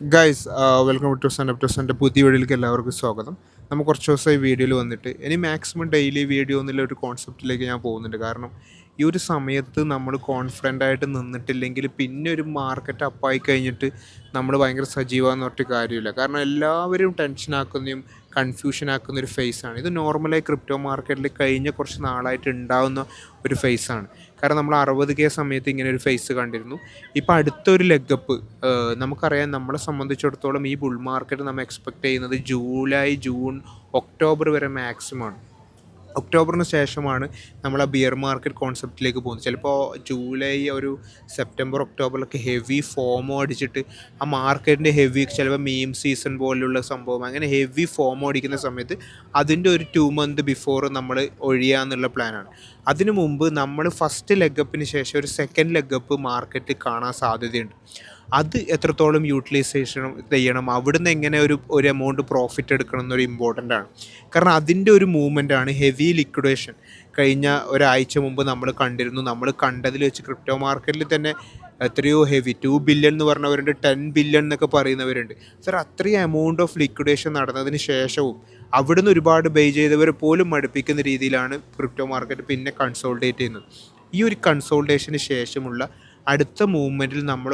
Guys, welcome to sun പുതിയ വീഡിയോയിലേക്ക് എല്ലാവർക്കും സ്വാഗതം. നമ്മൾ കുറച്ച് ദിവസമായി വീഡിയോയിൽ വന്നിട്ട് ഇനി മാക്സിമം ഡെയിലി വീഡിയോ എന്നുള്ള ഒരു കോൺസെപ്റ്റിലേക്ക് ഞാൻ പോകുന്നുണ്ട്. കാരണം ഈ ഒരു സമയത്ത് നമ്മൾ കോൺഫിഡൻ്റ് ആയിട്ട് നിന്നിട്ടില്ലെങ്കിൽ പിന്നെ ഒരു മാർക്കറ്റ് അപ്പായി കഴിഞ്ഞിട്ട് നമ്മൾ ഭയങ്കര സജീവമാണെന്ന് പറഞ്ഞിട്ട് കാര്യമില്ല. കാരണം എല്ലാവരും ടെൻഷനാക്കുന്നതും കൺഫ്യൂഷൻ ഒരു ഫേസാണ് ഇത്. നോർമലായി ക്രിപ്റ്റോ മാർക്കറ്റിൽ കഴിഞ്ഞ കുറച്ച് നാളായിട്ട് ഉണ്ടാകുന്ന ഒരു ഫേസാണ്. കാരണം നമ്മൾ 60K സമയത്ത് ഇങ്ങനെ ഒരു ഫേസ് കണ്ടിരുന്നു. ഇപ്പോൾ അടുത്തൊരു ലെഗപ്പ് നമുക്കറിയാം. നമ്മളെ സംബന്ധിച്ചിടത്തോളം ഈ ബുൾ മാർക്കറ്റ് നമ്മൾ എക്സ്പെക്റ്റ് ചെയ്യുന്നത് ജൂലൈ, ജൂൺ, ഒക്ടോബർ വരെ മാക്സിമമാണ്. ഒക്ടോബറിന് ശേഷമാണ് നമ്മൾ ആ ബിയർ മാർക്കറ്റ് കോൺസെപ്റ്റിലേക്ക് പോകുന്നത്. ചിലപ്പോൾ ജൂലൈ, ഒരു സെപ്റ്റംബർ, ഒക്ടോബറിലൊക്കെ ഹെവി ഫോമോ അടിച്ചിട്ട് ആ മാർക്കറ്റിൻ്റെ ഹെവി, ചിലപ്പോൾ മീം സീസൺ പോലുള്ള സംഭവം, അങ്ങനെ ഹെവി ഫോമോ അടിക്കുന്ന സമയത്ത് അതിൻ്റെ ഒരു 2 മന്ത് ബിഫോർ നമ്മൾ ഒഴിയാന്നുള്ള പ്ലാനാണ്. അതിനു മുമ്പ് നമ്മൾ ഫസ്റ്റ് ലെഗപ്പിന് ശേഷം ഒരു സെക്കൻഡ് ലെഗപ്പ് മാർക്കറ്റ് കാണാൻ സാധ്യതയുണ്ട്. അത് എത്രത്തോളം യൂട്ടിലൈസേഷൻ ചെയ്യണം, അവിടുന്ന് എങ്ങനെ ഒരു എമൗണ്ട് പ്രോഫിറ്റ് എടുക്കണം എന്നൊരു ഇമ്പോർട്ടൻ്റ് ആണ്. കാരണം അതിൻ്റെ ഒരു മൂവ്മെൻറ്റാണ് ഹെവി ലിക്വിഡേഷൻ. കഴിഞ്ഞ ഒരാഴ്ച മുമ്പ് നമ്മൾ കണ്ടിരുന്നു. നമ്മൾ കണ്ടതിൽ വെച്ച് ക്രിപ്റ്റോ മാർക്കറ്റിൽ തന്നെ എത്രയോ ഹെവി 2 ബില്യൺ എന്ന് പറഞ്ഞവരുണ്ട്, 10 ബില്യൺ എന്നൊക്കെ പറയുന്നവരുണ്ട്. സർ, അത്രയും എമൗണ്ട് ഓഫ് ലിക്വിഡേഷൻ നടന്നതിന് ശേഷവും അവിടുന്ന് ഒരുപാട് ബൈ ചെയ്തവർ പോലും മടുപ്പിക്കുന്ന രീതിയിലാണ് ക്രിപ്റ്റോ മാർക്കറ്റ് പിന്നെ കൺസോൾട്ടേറ്റ് ചെയ്യുന്നത്. ഈ ഒരു കൺസോൾട്ടേഷന് ശേഷമുള്ള അടുത്ത മൂവ്മെൻറ്റിൽ നമ്മൾ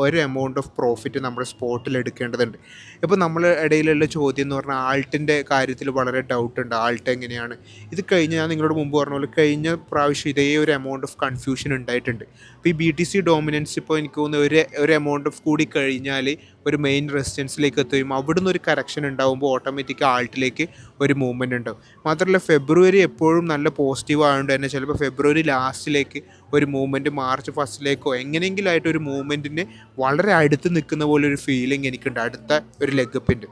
ഒരു എമൗണ്ട് ഓഫ് പ്രോഫിറ്റ് നമ്മൾ സ്പോട്ടിൽ എടുക്കേണ്ടതുണ്ട്. ഇപ്പോൾ നമ്മൾ ഇടയിലുള്ള ചോദ്യം എന്ന് പറഞ്ഞാൽ ആൾട്ടിൻ്റെ കാര്യത്തിൽ വളരെ ഡൗട്ടുണ്ട്. ആൾട്ട് എങ്ങനെയാണ് ഇത് കഴിഞ്ഞ്, ഞാൻ നിങ്ങളോട് മുമ്പ് പറഞ്ഞ പോലെ കഴിഞ്ഞ പ്രാവശ്യം ഇതേ ഒരു എമൗണ്ട് ഓഫ് കൺഫ്യൂഷൻ ഉണ്ടായിട്ടുണ്ട്. ഇപ്പോൾ ഈ BTC ഡോമിനൻസ് ഇപ്പോൾ എനിക്ക് തോന്നുന്നു ഒരു എമൗണ്ട് ഓഫ് കൂടി കഴിഞ്ഞാൽ ഒരു മെയിൻ റെസിസ്റ്റൻസിലേക്ക് എത്തുകയും അവിടുന്ന് ഒരു കറക്ഷൻ ഉണ്ടാകുമ്പോൾ ഓട്ടോമാറ്റിക് ആൾട്ടിലേക്ക് ഒരു മൂവ്മെൻറ്റ് ഉണ്ടാവും. മാത്രമല്ല ഫെബ്രുവരി എപ്പോഴും നല്ല പോസിറ്റീവ് ആയതുകൊണ്ട് തന്നെ ചിലപ്പോൾ ഫെബ്രുവരി ലാസ്റ്റിലേക്ക് ഒരു മൂവ്മെൻറ്റ്, മാർച്ച് ഫസ്റ്റിലേക്കോ എങ്ങനെയെങ്കിലും ആയിട്ട് ഒരു മൂവ്മെൻറ്റിന് വളരെ അടുത്ത് നിൽക്കുന്ന പോലെ ഒരു ഫീലിംഗ് എനിക്കുണ്ട് അടുത്ത ഒരു ലെഗപ്പിൻ്റെ.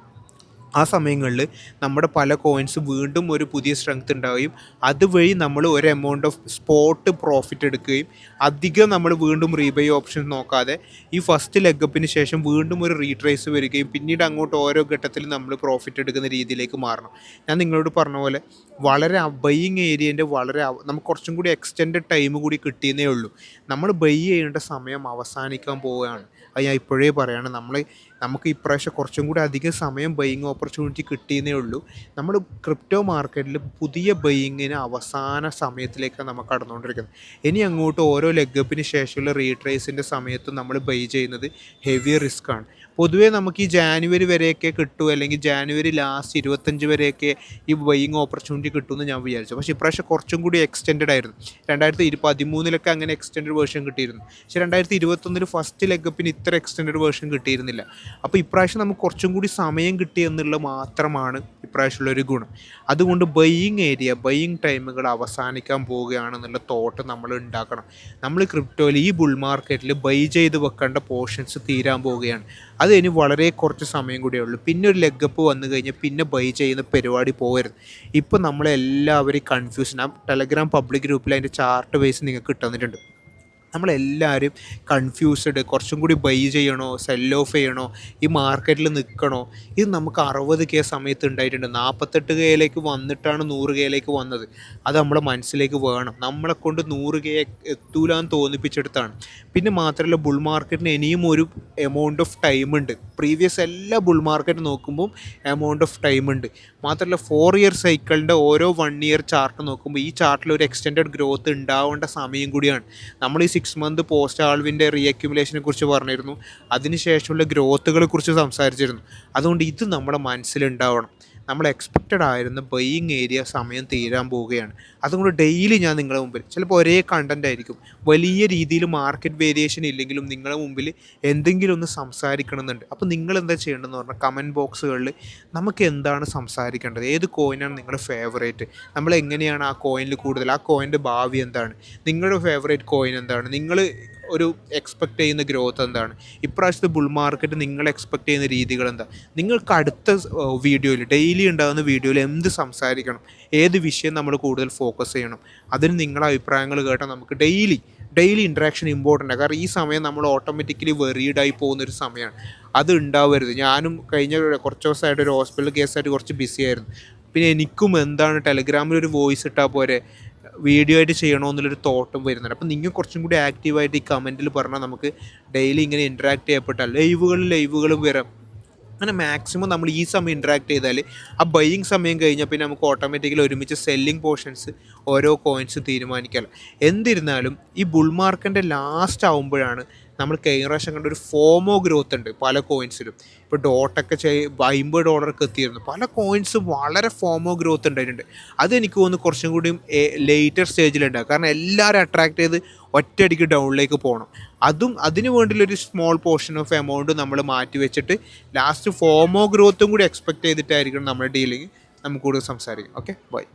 ആ സമയങ്ങളിൽ നമ്മുടെ പല കോയിൻസ് വീണ്ടും ഒരു പുതിയ സ്ട്രെങ്ത് ഉണ്ടാവുകയും അതുവഴി നമ്മൾ ഒരു എമൗണ്ട് ഓഫ് സ്പോട്ട് പ്രോഫിറ്റ് എടുക്കുകയും അധികം നമ്മൾ വീണ്ടും റീബൈ ഓപ്ഷൻ നോക്കാതെ ഈ ഫസ്റ്റ് ലെഗപ്പിന് ശേഷം വീണ്ടും ഒരു റീട്രേസ് വരികയും പിന്നീട് അങ്ങോട്ട് ഓരോ ഘട്ടത്തിൽ നമ്മൾ പ്രോഫിറ്റ് എടുക്കുന്ന രീതിയിലേക്ക് മാറണം. ഞാൻ നിങ്ങളോട് പറഞ്ഞ പോലെ വളരെ ബൈയിങ് ഏരിയേൻ്റെ നമുക്ക് കുറച്ചും കൂടി എക്സ്റ്റെൻഡ് ടൈം കൂടി കിട്ടിയെന്നേ ഉള്ളൂ. നമ്മൾ ബൈ ചെയ്യേണ്ട സമയം അവസാനിക്കാൻ പോവുകയാണ്. അത് ഞാൻ ഇപ്പോഴേ പറയുകയാണ്. നമുക്ക് ഇപ്രാവശ്യം കുറച്ചും കൂടി അധികം സമയം ബൈയിങ് ഓപ്പർച്യൂണിറ്റി കിട്ടിയെന്നേ ഉള്ളൂ. നമ്മൾ ക്രിപ്റ്റോ മാർക്കറ്റിൽ പുതിയ ബൈയിങ്ങിന് അവസാന സമയത്തിലേക്കാണ് നമ്മൾ കടന്നുകൊണ്ടിരിക്കുന്നത്. ഇനി അങ്ങോട്ട് ഓരോ ലെഗപ്പിന് ശേഷമുള്ള റീട്രേസിൻ്റെ സമയത്ത് നമ്മൾ ബൈ ചെയ്യുന്നത് ഹെവി റിസ്ക് ആണ്. പൊതുവേ നമുക്ക് ഈ ജാനുവരി വരെയൊക്കെ കിട്ടും, അല്ലെങ്കിൽ ജാനുവരി ലാസ്റ്റ് 25 വരെയൊക്കെ ഈ ബൈയിങ് ഓപ്പർച്യൂണിറ്റി കിട്ടുമെന്ന് ഞാൻ വിചാരിച്ചു. പക്ഷേ ഇപ്രാവശ്യം കുറച്ചും കൂടി എക്സ്റ്റെൻഡ് ആയിരുന്നു. 2013 അങ്ങനെ എക്സ്റ്റെൻഡ് വേർഷൻ കിട്ടിയിരുന്നു. പക്ഷേ 2021 ഫസ്റ്റ് ലെഗപ്പിന് ഇത്ര എക്സ്റ്റെൻഡ് വേർഷൻ കിട്ടിയിരുന്നില്ല. അപ്പോൾ ഇപ്രാവശ്യം നമുക്ക് കുറച്ചും കൂടി സമയം കിട്ടി എന്നുള്ളത് മാത്രമാണ് ഇപ്രാവശ്യമുള്ളൊരു ഗുണം. അതുകൊണ്ട് ബൈയിങ് ടൈമുകൾ അവസാനിക്കാൻ പോവുകയാണെന്നുള്ള തോട്ട് നമ്മൾ ഉണ്ടാക്കണം. നമ്മൾ ക്രിപ്റ്റോയിൽ ഈ ബുൾ മാർക്കറ്റിൽ ബൈ ചെയ്ത് വെക്കേണ്ട പോർഷൻസ് തീരാൻ പോവുകയാണ്. അത് ഇനി വളരെ കുറച്ച് സമയം കൂടിയേ ഉള്ളൂ. പിന്നെ ഒരു ലെഗപ്പ് വന്നു കഴിഞ്ഞാൽ പിന്നെ ബൈ ചെയ്യുന്ന പരിപാടി പോകരുത്. ഇപ്പോൾ നമ്മളെല്ലാവരും കൺഫ്യൂഷൻ. ആ ടെലഗ്രാം പബ്ലിക് ഗ്രൂപ്പിൽ അതിൻ്റെ ചാർട്ട് വൈസ് നിങ്ങൾക്ക് കിട്ടുന്നിട്ടുണ്ട്. നമ്മളെല്ലാവരും കൺഫ്യൂസ്ഡ്. കുറച്ചും കൂടി ബൈ ചെയ്യണോ, സെൽ ഓഫ് ചെയ്യണോ, ഈ മാർക്കറ്റിൽ നിൽക്കണോ? ഇത് നമുക്ക് 60K സമയത്ത് ഉണ്ടായിട്ടുണ്ട്. 48Kയിലേക്ക് വന്നിട്ടാണ് 100Kയിലേക്ക് വന്നത്. അത് നമ്മുടെ മനസ്സിലേക്ക് വേണം. നമ്മളെക്കൊണ്ട് 100K എത്തൂലാന്ന് തോന്നിപ്പിച്ചെടുത്താണ്. പിന്നെ മാത്രമല്ല, ബുൾ മാർക്കറ്റിന് ഇനിയും ഒരു എമൗണ്ട് ഓഫ് ടൈം ഉണ്ട്. പ്രീവിയസ് എല്ലാ ബുൾ മാർക്കറ്റ് നോക്കുമ്പോൾ എമൗണ്ട് ഓഫ് ടൈം ഉണ്ട്. മാത്രമല്ല 4 ഇയർ സൈക്കിളിൻ്റെ ഓരോ 1 ഇയർ ചാർട്ട് നോക്കുമ്പോൾ ഈ ചാർട്ടിൽ ഒരു എക്സ്റ്റെൻഡഡ് ഗ്രോത്ത് ഉണ്ടാവേണ്ട സമയം കൂടിയാണ്. നമ്മൾ ഈ 6 മന്ത് പോസ്റ്റ് ആൾവിൻ്റെ റീഅക്യുമുലേഷനെ കുറിച്ച് പറഞ്ഞിരുന്നു. അതിനുശേഷമുള്ള ഗ്രോത്തുകളെ കുറിച്ച് സംസാരിച്ചിരുന്നു. അതുകൊണ്ട് ഇത് നമ്മുടെ മനസ്സിലുണ്ടാവണം. നമ്മൾ എക്സ്പെക്റ്റഡ് ആയിരുന്ന ബൈയിങ് ഏരിയ സമയം തീരാൻ പോവുകയാണ്. അതുകൊണ്ട് ഡെയിലി ഞാൻ നിങ്ങളുടെ മുമ്പിൽ, ചിലപ്പോൾ ഒരേ കണ്ടൻ്റ് ആയിരിക്കും, വലിയ രീതിയിൽ മാർക്കറ്റ് വേരിയേഷൻ ഇല്ലെങ്കിലും നിങ്ങളുടെ മുമ്പിൽ എന്തെങ്കിലും ഒന്ന് സംസാരിക്കണമെന്നുണ്ട്. അപ്പോൾ നിങ്ങൾ എന്താ ചെയ്യേണ്ടതെന്ന് പറഞ്ഞാൽ കമൻറ്റ് ബോക്സുകളിൽ നമുക്ക് എന്താണ് സംസാരിക്കേണ്ടത്, ഏത് കോയിനാണ് നിങ്ങളുടെ ഫേവറേറ്റ്, നമ്മൾ എങ്ങനെയാണ് ആ കോയിനിൽ കൂടുതൽ, ആ കോയിൻ്റെ ഭാവി എന്താണ്, നിങ്ങളുടെ ഫേവറേറ്റ് കോയിൻ എന്താണ്, നിങ്ങൾ ഒരു എക്സ്പെക്റ്റ് ചെയ്യുന്ന ഗ്രോത്ത് എന്താണ്, ഇപ്രാവശ്യത്തെ ബുൾ മാർക്കറ്റ് നിങ്ങൾ എക്സ്പെക്റ്റ് ചെയ്യുന്ന രീതികൾ എന്താ, നിങ്ങൾക്ക് അടുത്ത വീഡിയോയിൽ, ഡെയിലി ഉണ്ടാകുന്ന വീഡിയോയിൽ എന്ത് സംസാരിക്കണം, ഏത് വിഷയം നമ്മൾ കൂടുതൽ ഫോക്കസ് ചെയ്യണം, അതിന് നിങ്ങളുടെ അഭിപ്രായങ്ങൾ കേട്ടാൽ നമുക്ക് ഡെയിലി ഇൻട്രാക്ഷൻ ഇമ്പോർട്ടൻ്റ് ആണ്. കാരണം ഈ സമയം നമ്മൾ ഓട്ടോമാറ്റിക്കലി വെറീഡായി പോകുന്നൊരു സമയമാണ്. അത് ഉണ്ടാവരുത്. ഞാനും കഴിഞ്ഞ കുറച്ച് ദിവസമായിട്ട് ഒരു ഹോസ്പിറ്റൽ കേസായിട്ട് കുറച്ച് ബിസി ആയിരുന്നു. പിന്നെ എനിക്കും എന്താണ് ടെലഗ്രാമിൽ ഒരു വോയിസ് ഇട്ടാൽ പോരെ, വീഡിയോ ആയിട്ട് ചെയ്യണമെന്നുള്ളൊരു തോട്ടും വരുന്നുണ്ട്. അപ്പോൾ നിങ്ങൾ കുറച്ചും കൂടി ആക്റ്റീവായിട്ട് ഈ കമൻറ്റിൽ പറഞ്ഞാൽ നമുക്ക് ഡെയിലി ഇങ്ങനെ ഇൻട്രാക്ട് ചെയ്യപ്പെട്ടാൽ ലൈവുകളും വരാം. അങ്ങനെ മാക്സിമം നമ്മൾ ഈ സമയം ഇൻട്രാക്ട് ചെയ്താൽ ആ ബൈയിങ് സമയം കഴിഞ്ഞാൽ പിന്നെ നമുക്ക് ഓട്ടോമാറ്റിക്കലി ഒരുമിച്ച് സെല്ലിങ് പോർഷൻസ് ഓരോ കോയിൻസ് തീരുമാനിക്കാം. എന്നിരുന്നാലും ഈ ബുൾ മാർക്കറ്റിൻ്റെ ലാസ്റ്റ് ആകുമ്പോഴാണ് നമ്മൾ കഴിഞ്ഞ പ്രാവശ്യം കണ്ട ഒരു ഫോമോ ഗ്രോത്ത് ഉണ്ട് പല കോയിൻസിലും. ഇപ്പോൾ ഡോട്ടൊക്കെ $50 എത്തിയിരുന്നു. പല കോയിൻസും വളരെ ഫോമോ ഗ്രോത്ത് ഉണ്ടായിട്ടുണ്ട്. അതെനിക്ക് തോന്നുന്നു കുറച്ചും കൂടിയും ലേറ്റർ സ്റ്റേജിലുണ്ടാകും. കാരണം എല്ലാവരും അട്രാക്ട് ചെയ്ത് ഒറ്റയടിക്ക് ഡൗണിലേക്ക് പോകണം. അതിന് വേണ്ടിയുള്ളൊരു സ്മോൾ പോർഷൻ ഓഫ് എമൗണ്ട് നമ്മൾ മാറ്റി വെച്ചിട്ട് ലാസ്റ്റ് ഫോമോ ഗ്രോത്തും കൂടി എക്സ്പെക്ട് ചെയ്തിട്ടായിരിക്കണം നമ്മുടെ ഡീലിങ്. നമുക്ക് കൂടുതൽ സംസാരിക്കാം. Okay, by.